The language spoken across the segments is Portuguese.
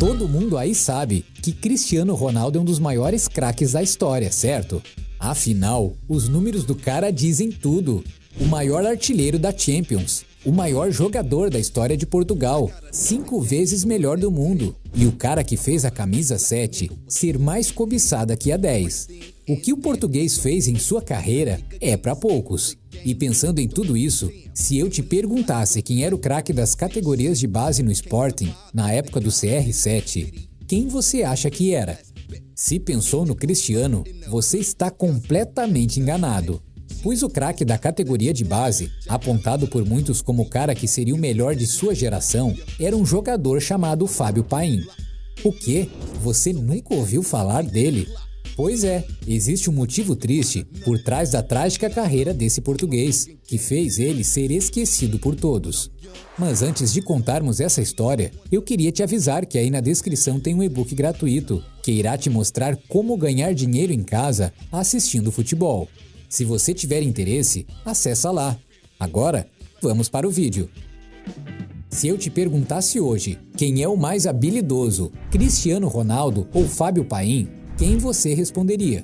Todo mundo aí sabe que Cristiano Ronaldo é um dos maiores craques da história, certo? Afinal, os números do cara dizem tudo. O maior artilheiro da Champions, o maior jogador da história de Portugal, 5 vezes melhor do mundo, e o cara que fez a camisa 7 ser mais cobiçada que a 10. O que o português fez em sua carreira é para poucos. E pensando em tudo isso, se eu te perguntasse quem era o craque das categorias de base no Sporting na época do CR7, quem você acha que era? Se pensou no Cristiano, você está completamente enganado. Pois o craque da categoria de base, apontado por muitos como o cara que seria o melhor de sua geração, era um jogador chamado Fábio Paim. O quê? Você nunca ouviu falar dele? Pois é, existe um motivo triste por trás da trágica carreira desse português, que fez ele ser esquecido por todos. Mas antes de contarmos essa história, eu queria te avisar que aí na descrição tem um e-book gratuito, que irá te mostrar como ganhar dinheiro em casa assistindo futebol. Se você tiver interesse, acessa lá. Agora, vamos para o vídeo. Se eu te perguntasse hoje quem é o mais habilidoso, Cristiano Ronaldo ou Fábio Paim, quem você responderia?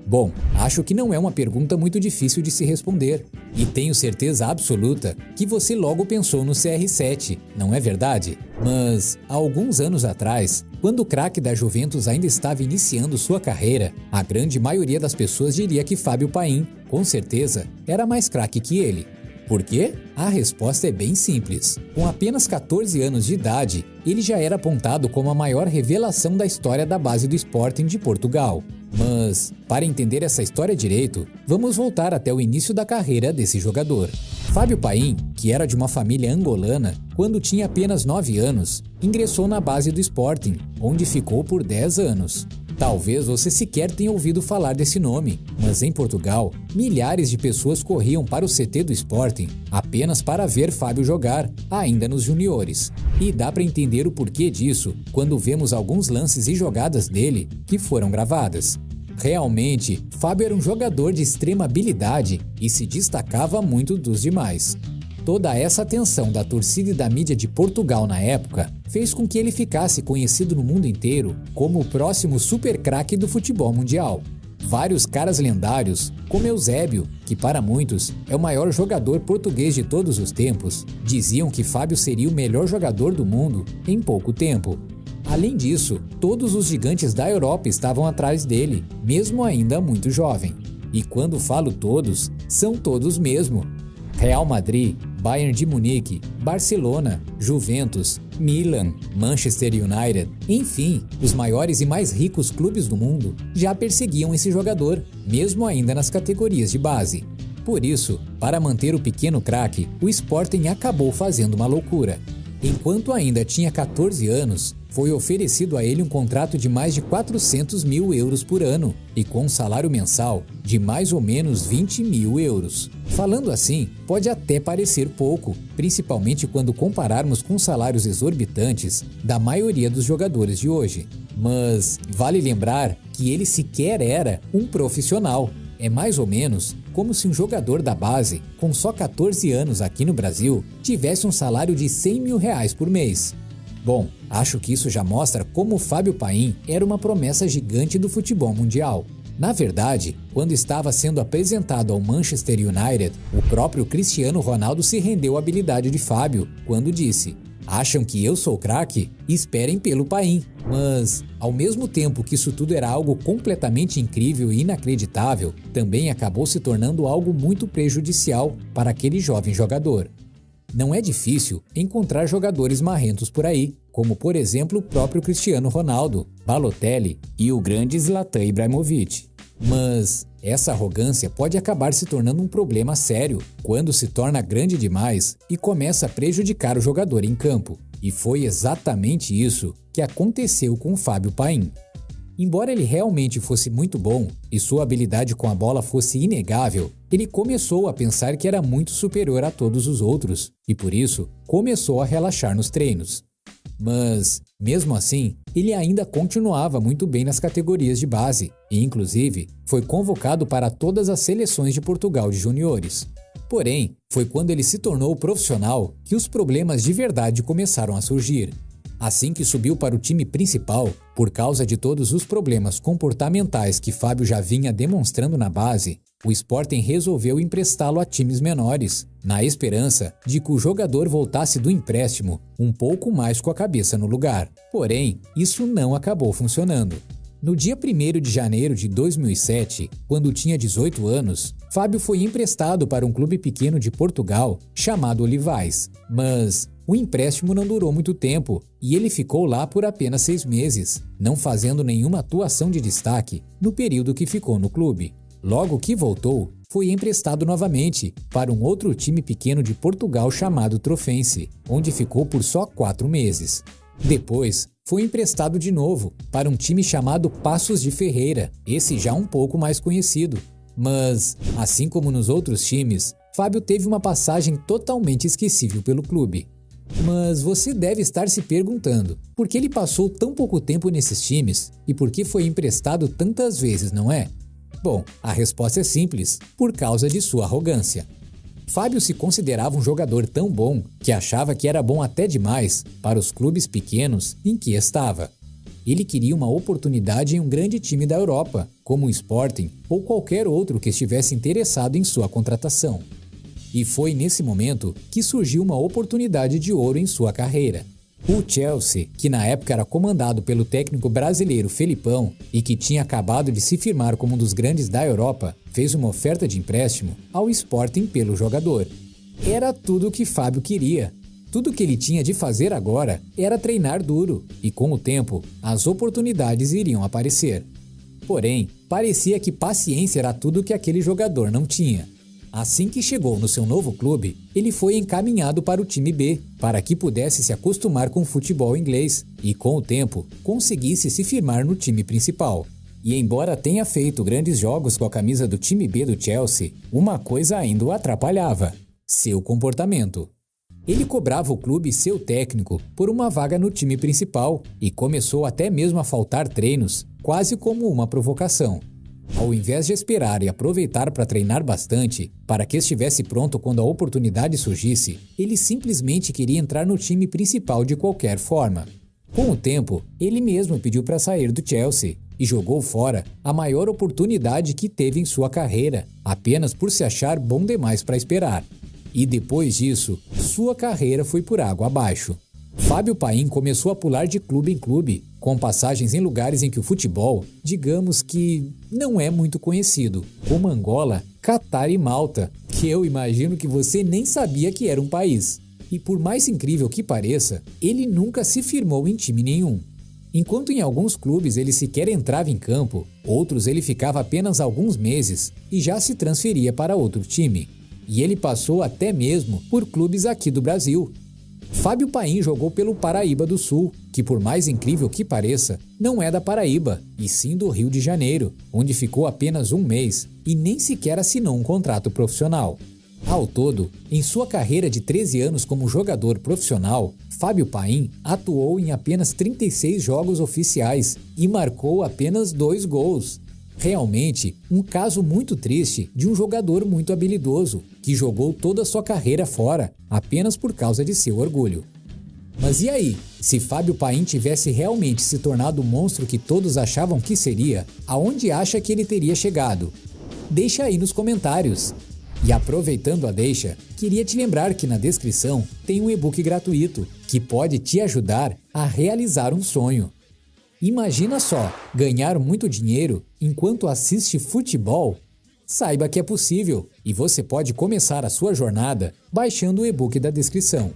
Bom, acho que não é uma pergunta muito difícil de se responder. E tenho certeza absoluta que você logo pensou no CR7, não é verdade? Mas, há alguns anos atrás, quando o craque da Juventus ainda estava iniciando sua carreira, a grande maioria das pessoas diria que Fábio Paim, com certeza, era mais craque que ele. Por quê? A resposta é bem simples. Com apenas 14 anos de idade, ele já era apontado como a maior revelação da história da base do Sporting de Portugal. Mas, para entender essa história direito, vamos voltar até o início da carreira desse jogador. Fábio Paim, que era de uma família angolana, quando tinha apenas 9 anos, ingressou na base do Sporting, onde ficou por 10 anos. Talvez você sequer tenha ouvido falar desse nome, mas em Portugal, milhares de pessoas corriam para o CT do Sporting apenas para ver Fábio jogar, ainda nos juniores. E dá para entender o porquê disso quando vemos alguns lances e jogadas dele que foram gravadas. Realmente, Fábio era um jogador de extrema habilidade e se destacava muito dos demais. Toda essa atenção da torcida e da mídia de Portugal na época fez com que ele ficasse conhecido no mundo inteiro como o próximo super craque do futebol mundial. Vários caras lendários, como Eusébio, que para muitos é o maior jogador português de todos os tempos, diziam que Fábio seria o melhor jogador do mundo em pouco tempo. Além disso, todos os gigantes da Europa estavam atrás dele, mesmo ainda muito jovem. E quando falo todos, são todos mesmo. Real Madrid, Bayern de Munique, Barcelona, Juventus, Milan, Manchester United, enfim, os maiores e mais ricos clubes do mundo já perseguiam esse jogador, mesmo ainda nas categorias de base. Por isso, para manter o pequeno craque, o Sporting acabou fazendo uma loucura. Enquanto ainda tinha 14 anos, foi oferecido a ele um contrato de mais de 400 mil euros por ano e com um salário mensal de mais ou menos 20 mil euros. Falando assim, pode até parecer pouco, principalmente quando compararmos com salários exorbitantes da maioria dos jogadores de hoje. Mas vale lembrar que ele sequer era um profissional. É mais ou menos como se um jogador da base, com só 14 anos aqui no Brasil, tivesse um salário de 100 mil reais por mês. Bom, acho que isso já mostra como o Fábio Paim era uma promessa gigante do futebol mundial. Na verdade, quando estava sendo apresentado ao Manchester United, o próprio Cristiano Ronaldo se rendeu à habilidade de Fábio, quando disse: "Acham que eu sou craque? Esperem pelo Paim." Mas, ao mesmo tempo que isso tudo era algo completamente incrível e inacreditável, também acabou se tornando algo muito prejudicial para aquele jovem jogador. Não é difícil encontrar jogadores marrentos por aí, como por exemplo o próprio Cristiano Ronaldo, Balotelli e o grande Zlatan Ibrahimovic. Mas essa arrogância pode acabar se tornando um problema sério quando se torna grande demais e começa a prejudicar o jogador em campo. E foi exatamente isso que aconteceu com o Fábio Paim. Embora ele realmente fosse muito bom e sua habilidade com a bola fosse inegável, ele começou a pensar que era muito superior a todos os outros e por isso começou a relaxar nos treinos. Mas, mesmo assim, ele ainda continuava muito bem nas categorias de base e, inclusive, foi convocado para todas as seleções de Portugal de juniores. Porém, foi quando ele se tornou profissional que os problemas de verdade começaram a surgir. Assim que subiu para o time principal, por causa de todos os problemas comportamentais que Fábio já vinha demonstrando na base, o Sporting resolveu emprestá-lo a times menores, na esperança de que o jogador voltasse do empréstimo um pouco mais com a cabeça no lugar. Porém, isso não acabou funcionando. No dia 1º de janeiro de 2007, quando tinha 18 anos, Fábio foi emprestado para um clube pequeno de Portugal chamado Olivais, mas o empréstimo não durou muito tempo e ele ficou lá por apenas 6 meses, não fazendo nenhuma atuação de destaque no período que ficou no clube. Logo que voltou, foi emprestado novamente para um outro time pequeno de Portugal chamado Trofense, onde ficou por só 4 meses. Depois, foi emprestado de novo para um time chamado Paços de Ferreira, esse já um pouco mais conhecido. Mas, assim como nos outros times, Fábio teve uma passagem totalmente esquecível pelo clube. Mas você deve estar se perguntando, por que ele passou tão pouco tempo nesses times e por que foi emprestado tantas vezes, não é? Bom, a resposta é simples, por causa de sua arrogância. Fábio se considerava um jogador tão bom que achava que era bom até demais para os clubes pequenos em que estava. Ele queria uma oportunidade em um grande time da Europa, como o Sporting ou qualquer outro que estivesse interessado em sua contratação. E foi nesse momento que surgiu uma oportunidade de ouro em sua carreira. O Chelsea, que na época era comandado pelo técnico brasileiro Felipão e que tinha acabado de se firmar como um dos grandes da Europa, fez uma oferta de empréstimo ao Sporting pelo jogador. Era tudo o que Fábio queria. Tudo que ele tinha de fazer agora era treinar duro e, com o tempo, as oportunidades iriam aparecer. Porém, parecia que paciência era tudo que aquele jogador não tinha. Assim que chegou no seu novo clube, ele foi encaminhado para o time B, para que pudesse se acostumar com o futebol inglês e, com o tempo, conseguisse se firmar no time principal. E embora tenha feito grandes jogos com a camisa do time B do Chelsea, uma coisa ainda o atrapalhava: seu comportamento. Ele cobrava o clube e seu técnico por uma vaga no time principal e começou até mesmo a faltar treinos, quase como uma provocação. Ao invés de esperar e aproveitar para treinar bastante, para que estivesse pronto quando a oportunidade surgisse, ele simplesmente queria entrar no time principal de qualquer forma. Com o tempo, ele mesmo pediu para sair do Chelsea e jogou fora a maior oportunidade que teve em sua carreira, apenas por se achar bom demais para esperar. E depois disso, sua carreira foi por água abaixo. Fábio Paim começou a pular de clube em clube, com passagens em lugares em que o futebol, digamos que, não é muito conhecido, como Angola, Catar e Malta, que eu imagino que você nem sabia que era um país. E por mais incrível que pareça, ele nunca se firmou em time nenhum. Enquanto em alguns clubes ele sequer entrava em campo, outros ele ficava apenas alguns meses e já se transferia para outro time. E ele passou até mesmo por clubes aqui do Brasil. Fábio Paim jogou pelo Paraíba do Sul, que por mais incrível que pareça, não é da Paraíba, e sim do Rio de Janeiro, onde ficou apenas um mês e nem sequer assinou um contrato profissional. Ao todo, em sua carreira de 13 anos como jogador profissional, Fábio Paim atuou em apenas 36 jogos oficiais e marcou apenas 2 gols. Realmente, um caso muito triste de um jogador muito habilidoso, que jogou toda a sua carreira fora, apenas por causa de seu orgulho. Mas e aí, se Fábio Paim tivesse realmente se tornado o monstro que todos achavam que seria, aonde acha que ele teria chegado? Deixa aí nos comentários. E aproveitando a deixa, queria te lembrar que na descrição tem um e-book gratuito, que pode te ajudar a realizar um sonho. Imagina só, ganhar muito dinheiro enquanto assiste futebol? Saiba que é possível e você pode começar a sua jornada baixando o e-book da descrição.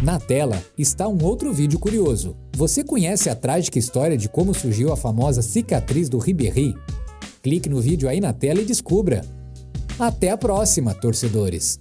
Na tela está um outro vídeo curioso. Você conhece a trágica história de como surgiu a famosa cicatriz do Ribéry? Clique no vídeo aí na tela e descubra. Até a próxima, torcedores!